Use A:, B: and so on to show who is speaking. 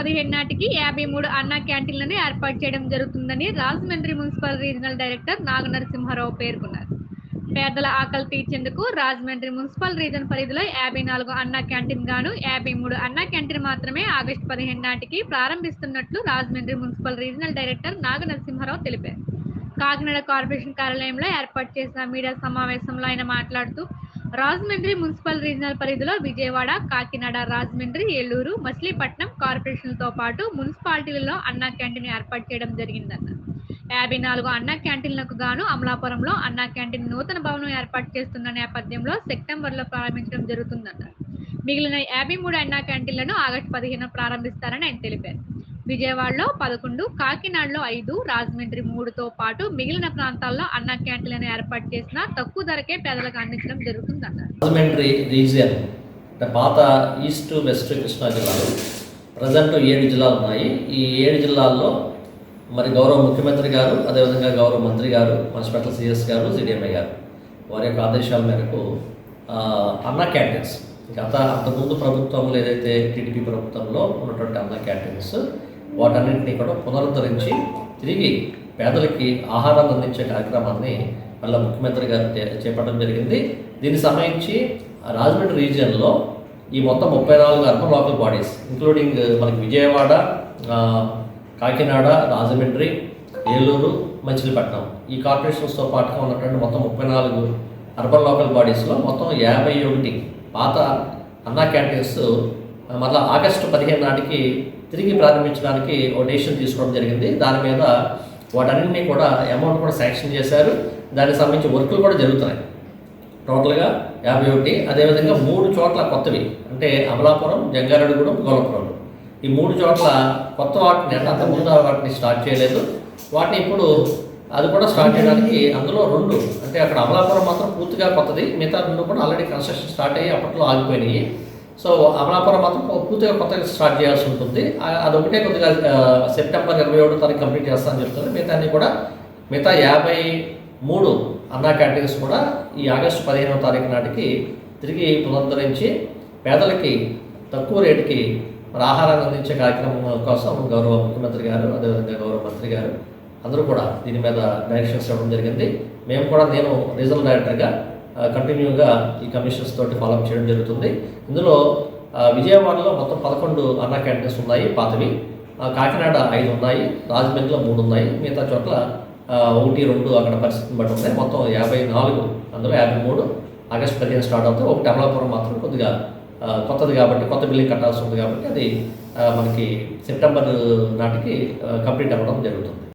A: 15 నాటికి 53 అన్నా క్యాంటీన్లను ఏర్పాటు చేయడం జరుగుతుందని Rajahmundry municipal regional director Naganarasimharao పేర్కొన్నారు. పేదల ఆకలి తీర్చేందుకు రాజమండ్రి మున్సిపల్ రీజన్ పరిధిలో 54 అన్నా క్యాంటీన్ గాను 53 అన్నా క్యాంటీన్ మాత్రమే ఆగస్టు 15 నాటికి ప్రారంభిస్తున్నట్లు Rajahmundry municipal regional director Naganarasimharao తెలిపారు. కాకినాడ కార్పొరేషన్ కార్యాలయంలో ఏర్పాటు చేసిన మీడియా సమావేశంలో ఆయన మాట్లాడుతూ, రాజమండ్రి మున్సిపల్ రీజనల్ పరిధిలో విజయవాడ, కాకినాడ, రాజమండ్రి, ఏలూరు, మచిలీపట్నం కార్పొరేషన్లతో పాటు మున్సిపాలిటీలలో అన్నా క్యాంటీన్ ఏర్పాటు చేయడం జరిగిందన్నారు. 54 అన్నా క్యాంటీన్లకు గాను అమలాపురంలో అన్నా క్యాంటీన్ నూతన భవనం ఏర్పాటు చేస్తున్న నేపథ్యంలో సెప్టెంబర్లో ప్రారంభించడం జరుగుతుందన్నారు. మిగిలిన 53 అన్నా క్యాంటీన్లను ఆగస్టు 15 ప్రారంభిస్తారని ఆయన తెలిపారు. విజయవాడలో 11, కాకినాడలో 5, రాజమండ్రి 3తో పాటు మిగిలిన ప్రాంతాల్లో అన్నా క్యాంటీన్లను ఏర్పాటు చేసిన తక్కువ ధరకే పేదలకు అందించడం జరుగుతుందన్నారు.
B: రాజమండ్రి రీజియన్ అంటే పాత ఈస్ట్, వెస్ట్ కృష్ణా జిల్లాలు ప్రజెంట్ 7 జిల్లాలు ఉన్నాయి. ఈ 7 జిల్లాల్లో మరి గౌరవ ముఖ్యమంత్రి గారు, అదేవిధంగా గౌరవ మంత్రి గారు, మున్సిపల్ సిఎస్ గారు, సిడిఎంఐ గారు వారి యొక్క ఆదేశాల మేరకు అన్నా క్యాంటీన్స్ అంతకుముందు ప్రభుత్వంలో ఏదైతే టీడీపీ ప్రభుత్వంలో ఉన్నటువంటి అన్నా క్యాంటీన్స్ వాటన్నింటినీ కూడా పునరుద్ధరించి తిరిగి పేదలకి ఆహారాన్ని అందించే కార్యక్రమాన్ని మళ్ళీ ముఖ్యమంత్రి గారు చేపట్టడం జరిగింది. దీనికి సంబంధించి రాజమండ్రి రీజియన్లో ఈ మొత్తం 34 అర్బన్ లోకల్ బాడీస్ ఇంక్లూడింగ్ మనకి విజయవాడ, కాకినాడ, రాజమండ్రి, ఏలూరు, మచిలీపట్నం ఈ కార్పొరేషన్స్తో పాటుగా ఉన్నటువంటి మొత్తం 34 అర్బన్ లోకల్ బాడీస్లో మొత్తం 51 పాత అన్నా క్యాంటీన్స్ మళ్ళీ ఆగస్టు 15 నాటికి తిరిగి ప్రారంభించడానికి ఒక డెసిషన్ తీసుకోవడం జరిగింది. దాని మీద వాటన్నింటినీ కూడా అమౌంట్ కూడా శాంక్షన్ చేశారు. దానికి సంబంధించి వర్కులు కూడా జరుగుతున్నాయి. టోటల్గా 51. అదేవిధంగా 3 చోట్ల కొత్తవి అంటే అమలాపురం, జంగారెడ్డిగూడెం, గోలపురం ఈ 3 చోట్ల కొత్త వాటిని అంటే అంతకుముందు వాటిని స్టార్ట్ చేయలేదు. వాటిని ఇప్పుడు అది కూడా స్టార్ట్ చేయడానికి అందులో 2 అంటే అక్కడ అమలాపురం మాత్రం పూర్తిగా కొత్తది, మిగతా 2 కూడా ఆల్రెడీ కన్స్ట్రక్షన్ స్టార్ట్ అయ్యి అప్పట్లో ఆగిపోయినాయి. సో అమలాపురం మాత్రం పూర్తిగా కొత్తగా స్టార్ట్ చేయాల్సి ఉంటుంది. అదొకటే కొద్దిగా సెప్టెంబర్ 27వ తారీఖు కంప్లీట్ చేస్తానని చెప్తున్నారు. మిగతా 53 అన్నా క్యాంటీన్స్ కూడా ఈ ఆగస్టు 15వ తారీఖు నాటికి తిరిగి పునరుద్ధరించి పేదలకి తక్కువ రేటుకి మరి ఆహారాన్ని అందించే కార్యక్రమం కోసం గౌరవ ముఖ్యమంత్రి గారు, అదేవిధంగా గౌరవ మంత్రి గారు అందరూ కూడా దీని మీద డైరెక్షన్స్ ఇవ్వడం జరిగింది. మేము కూడా నేను రీజనల్ డైరెక్టర్గా కంటిన్యూగా ఈ కమిషన్స్ తోటి ఫాలోఅప్ చేయడం జరుగుతుంది. ఇందులో విజయవాడలో మొత్తం 11 అన్నా క్యాంటీన్స్ ఉన్నాయి పాతవి, కాకినాడ 5 ఉన్నాయి, రాజమండ్రిలో 3 ఉన్నాయి, మిగతా చోట్ల 1, 2 అక్కడ పరిస్థితిని బట్టి ఉన్నాయి. మొత్తం 54, అందులో 53 ఆగస్టు 15 స్టార్ట్ అవుతాయి. ఒకటి అమలాపురం మాత్రం కొద్దిగా కొత్తది కాబట్టి కొత్త బిల్డింగ్ కట్టాల్సి ఉంది కాబట్టి అది మనకి సెప్టెంబర్ నాటికి కంప్లీట్ అవ్వడం జరుగుతుంది.